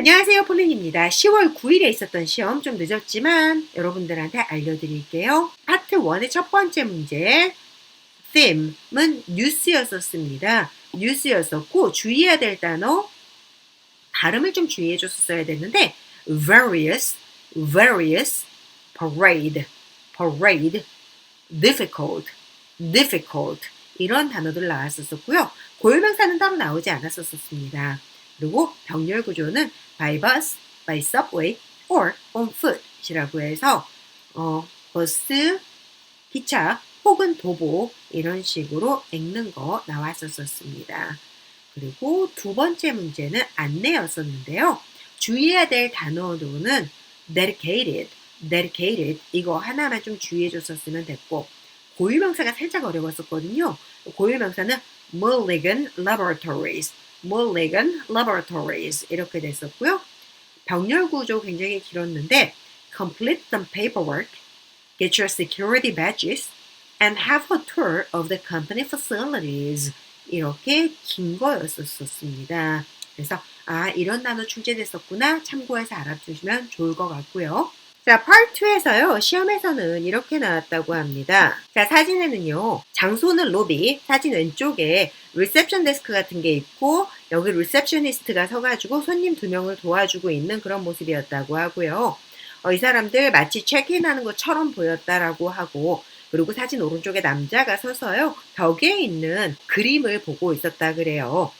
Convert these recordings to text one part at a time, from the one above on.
안녕하세요, 폴린입니다. 10월 9일에 있었던 시험 좀 늦었지만 여러분들한테 알려드릴게요. 파트 1의 첫 번째 문제 theme은 뉴스였었습니다. 뉴스였었고 주의해야 될 단어 발음을 좀 주의해 줬었어야 됐는데 various, parade, difficult 이런 단어들 나왔었고요. 고유명사는 따로 나오지 않았었습니다. 그리고 병렬 구조는 by bus, by subway, or on foot이라고 해서 버스, 기차 혹은 도보 이런 식으로 읽는 거 나왔었습니다. 그리고 두 번째 문제는 안내였었는데요. 주의해야 될 단어로는 dedicated 이거 하나만 좀 주의해 줬었으면 됐고 고유명사가 살짝 어려웠었거든요. 고유명사는 Mulligan Laboratories 이렇게 됐었고요. 병렬 구조 굉장히 길었는데 complete some paperwork, get your security badges, and have a tour of the company facilities. 이렇게 긴 거였었습니다. 그래서 이런 단어 출제됐었구나 참고해서 알아두시면 좋을 것 같고요. 자, Part 2에서요. 시험에서는 이렇게 나왔다고 합니다. 자, 사진에는요. 장소는 로비, 사진 왼쪽에 리셉션 데스크 같은 게 있고 여기 리셉셔니스트가 서가지고 손님 2명을 도와주고 있는 그런 모습이었다고 하고요. 이 사람들 마치 체크인하는 것처럼 보였다라고 하고 그리고 사진 오른쪽에 남자가 서서요. 벽에 있는 그림을 보고 있었다 그래요.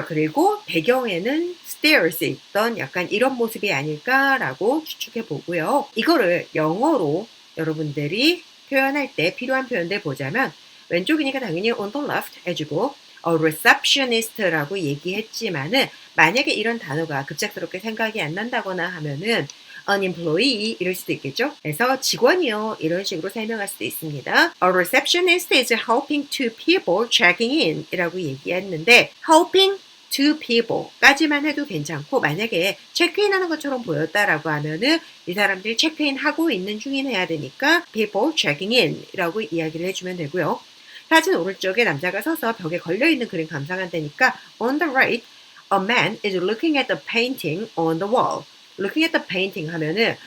그리고 배경에는 stairs 있던 약간 이런 모습이 아닐까라고 추측해 보고요. 이거를 영어로 여러분들이 표현할 때 필요한 표현들 보자면 왼쪽이니까 당연히 on the left 해주고 receptionist라고 얘기했지만은 만약에 이런 단어가 급작스럽게 생각이 안 난다거나 하면은 an employee 이럴 수도 있겠죠. 그래서 직원이요 이런 식으로 설명할 수도 있습니다. A receptionist is helping two people checking in 이라고 얘기했는데 helping two people 까지만 해도 괜찮고 만약에 체크인 하는 것처럼 보였다라고 하면은 이 사람들이 체크인 하고 있는 중인 해야 되니까 people checking in 이라고 이야기를 해주면 되고요. 사진 오른쪽에 남자가 서서 벽에 걸려있는 그림 감상한다니까 on the right, a man is looking at the painting on the wall. looking at the painting 하면은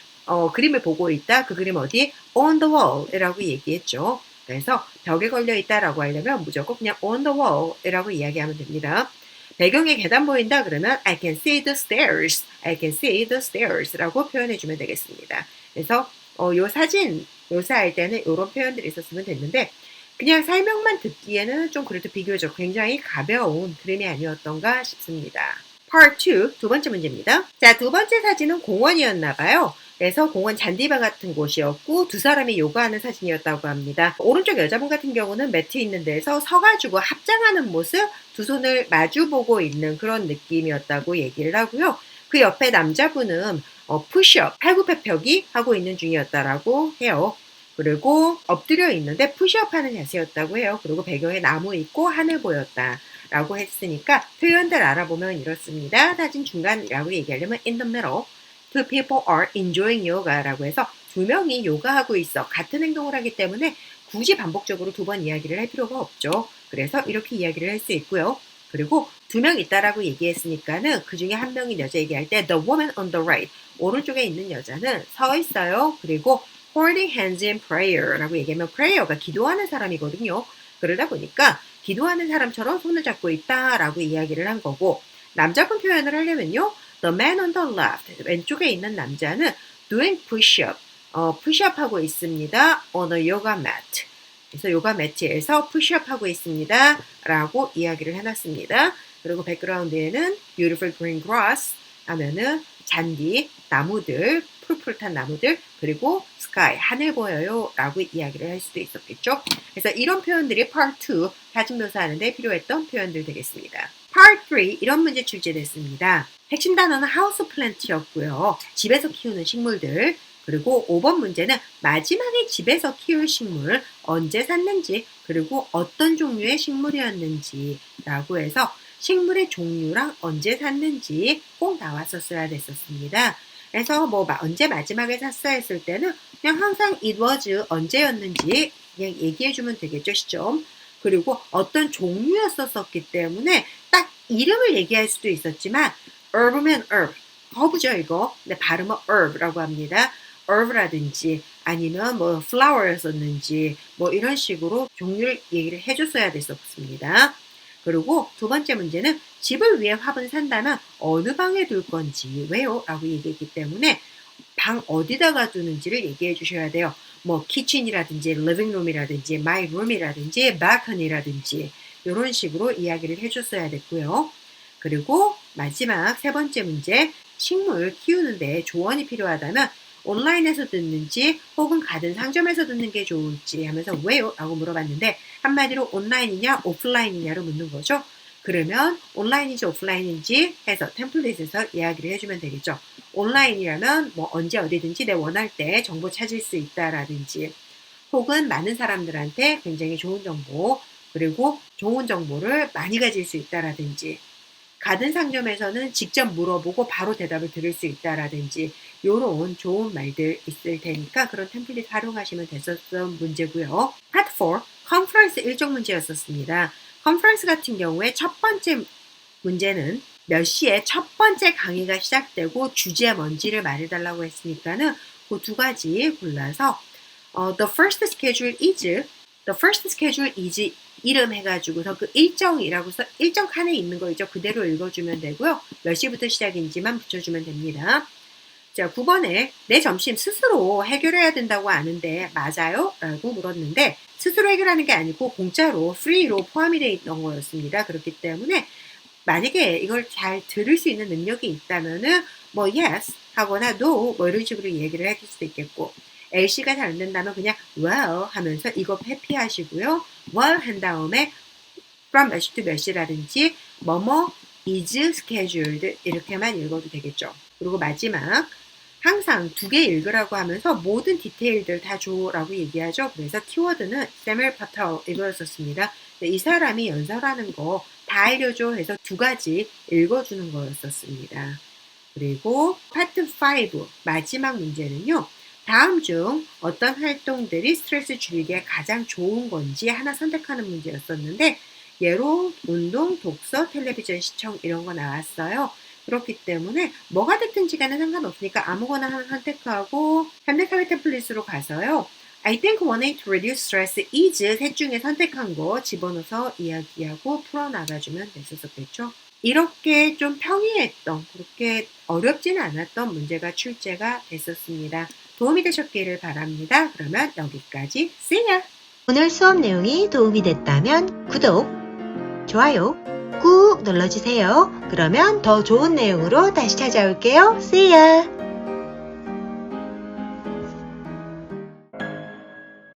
그림을 보고 있다. 그 그림 어디? on the wall 이라고 얘기했죠. 그래서 벽에 걸려 있다라고 하려면 무조건 그냥 on the wall 이라고 이야기하면 됩니다. 배경에 계단 보인다 그러면 I can see the stairs 라고 표현해주면 되겠습니다. 그래서 요 사진 묘사할 때는 이런 표현들이 있었으면 됐는데 그냥 설명만 듣기에는 좀 그래도 비교적 굉장히 가벼운 그림이 아니었던가 싶습니다. Part 2, 두 번째 문제입니다. 자, 두 번째 사진은 공원이었나 봐요. 그래서 공원 잔디밭 같은 곳이었고 두 사람이 요가하는 사진이었다고 합니다. 오른쪽 여자분 같은 경우는 매트 있는 데서 서가지고 합장하는 모습, 두 손을 마주보고 있는 그런 느낌이었다고 얘기를 하고요. 그 옆에 남자분은 푸시업, 팔굽혀펴기 하고 있는 중이었다라고 해요. 그리고 엎드려 있는데 푸시업 하는 자세였다고 해요. 그리고 배경에 나무 있고 하늘 보였다. 라고 했으니까 표현들 알아보면 이렇습니다. 사진 중간이라고 얘기하려면 in the middle. Two people are enjoying yoga 라고 해서 두 명이 요가하고 있어. 같은 행동을 하기 때문에 굳이 반복적으로 두 번 이야기를 할 필요가 없죠. 그래서 이렇게 이야기를 할 수 있고요. 그리고 두 명 있다라고 얘기했으니까는 그 중에 한 명인 여자 얘기할 때 the woman on the right. 오른쪽에 있는 여자는 서 있어요. 그리고 holding hands in prayer 라고 얘기하면 prayer가 기도하는 사람이거든요. 그러다 보니까 기도하는 사람처럼 손을 잡고 있다라고 이야기를 한 거고 남자분 표현을 하려면요. The man on the left, 왼쪽에 있는 남자는 doing push-up, push-up 하고 있습니다. on a yoga mat. 그래서 요가 매트에서 push-up 하고 있습니다. 라고 이야기를 해놨습니다. 그리고 백그라운드에는 beautiful green grass 하면은 잔디, 나무들, 푸릇푸릇한 나무들, 그리고 sky, 하늘 보여요 라고 이야기를 할 수도 있었겠죠. 그래서 이런 표현들이 Part 2, 사진 묘사하는데 필요했던 표현들 되겠습니다. Part 3, 이런 문제 출제됐습니다. 핵심 단어는 houseplant였고요. 집에서 키우는 식물들. 그리고 5번 문제는 마지막에 집에서 키울 식물 언제 샀는지 그리고 어떤 종류의 식물이었는지 라고 해서 식물의 종류랑 언제 샀는지 꼭 나왔었어야 됐었습니다. 그래서 언제 마지막에 샀어 했을 때는 그냥 항상 it was 언제였는지 그냥 얘기해주면 되겠죠, 시점. 그리고 어떤 종류였었기 때문에 딱 이름을 얘기할 수도 있었지만 herb면 herb, 허브죠, 이거. 근데 발음은 herb라고 합니다. herb라든지 아니면 뭐 flower였었는지 뭐 이런 식으로 종류를 얘기를 해줬어야 됐었습니다. 그리고 두 번째 문제는 집을 위해 화분 산다면 어느 방에 둘 건지 왜요? 라고 얘기했기 때문에 방 어디다가 두는지를 얘기해 주셔야 돼요. 뭐 키친이라든지 리빙룸이라든지 my room이라든지 balcony라든지 이런 식으로 이야기를 해줬어야 됐고요. 그리고 마지막 세 번째 문제, 식물 키우는데 조언이 필요하다면 온라인에서 듣는지 혹은 가든 상점에서 듣는 게 좋을지 하면서 왜요? 라고 물어봤는데 한마디로 온라인이냐 오프라인이냐로 묻는 거죠. 그러면 온라인인지 오프라인인지 해서 템플릿에서 이야기를 해주면 되겠죠. 온라인이라면 뭐 언제 어디든지 내 원할 때 정보 찾을 수 있다라든지 혹은 많은 사람들한테 굉장히 좋은 정보 그리고 좋은 정보를 많이 가질 수 있다라든지 가든 상점에서는 직접 물어보고 바로 대답을 들을 수 있다라든지 요런 좋은 말들 있을 테니까 그런 템플릿 활용하시면 됐었던 문제고요. 파트 4, 컨퍼런스 일정 문제였었습니다. 컨퍼런스 같은 경우에 첫 번째 문제는 몇 시에 첫 번째 강의가 시작되고 주제 뭔지를 말해달라고 했으니까는 그 두 가지 골라서 the first schedule is 이름 해가지고서 그 일정이라고 써 일정 칸에 있는 거 있죠. 그대로 읽어주면 되고요. 몇 시부터 시작인지만 붙여주면 됩니다. 자, 9번에 내 점심 스스로 해결해야 된다고 아는데 맞아요? 라고 물었는데 스스로 해결하는 게 아니고 공짜로 프리로 포함이 되어 있던 거였습니다. 그렇기 때문에 만약에 이걸 잘 들을 수 있는 능력이 있다면은 뭐 yes 하거나 no 뭐 이런 식으로 얘기를 해줄 수도 있겠고 LC가 잘 안 된다면 그냥 well 하면서 이거 회피하시고요. well 한 다음에 from 몇 시 to 몇 시라든지 뭐뭐 is scheduled 이렇게만 읽어도 되겠죠. 그리고 마지막 항상 두 개 읽으라고 하면서 모든 디테일들 다 줘라고 얘기하죠. 그래서 키워드는 Samuel Patel 이거였었습니다. 이 사람이 연설하는 거 다 알려줘 해서 두 가지 읽어주는 거였었습니다. 그리고 파트 5 마지막 문제는요. 다음 중 어떤 활동들이 스트레스 줄이기에 가장 좋은 건지 하나 선택하는 문제였었는데 예로 운동, 독서, 텔레비전 시청 이런 거 나왔어요. 그렇기 때문에 뭐가 됐든지 간에 상관없으니까 아무거나 하나 선택하고 현대카메 템플릿으로 가서요. I think one way to reduce stress is 셋 중에 선택한 거 집어넣어서 이야기하고 풀어나가주면 됐었겠죠. 이렇게 좀 평이했던 그렇게 어렵지는 않았던 문제가 출제가 됐었습니다. 도움이 되셨기를 바랍니다. 그러면 여기까지 See ya! 오늘 수업 내용이 도움이 됐다면 구독, 좋아요 꾹 눌러주세요. 그러면 더 좋은 내용으로 다시 찾아올게요. See ya!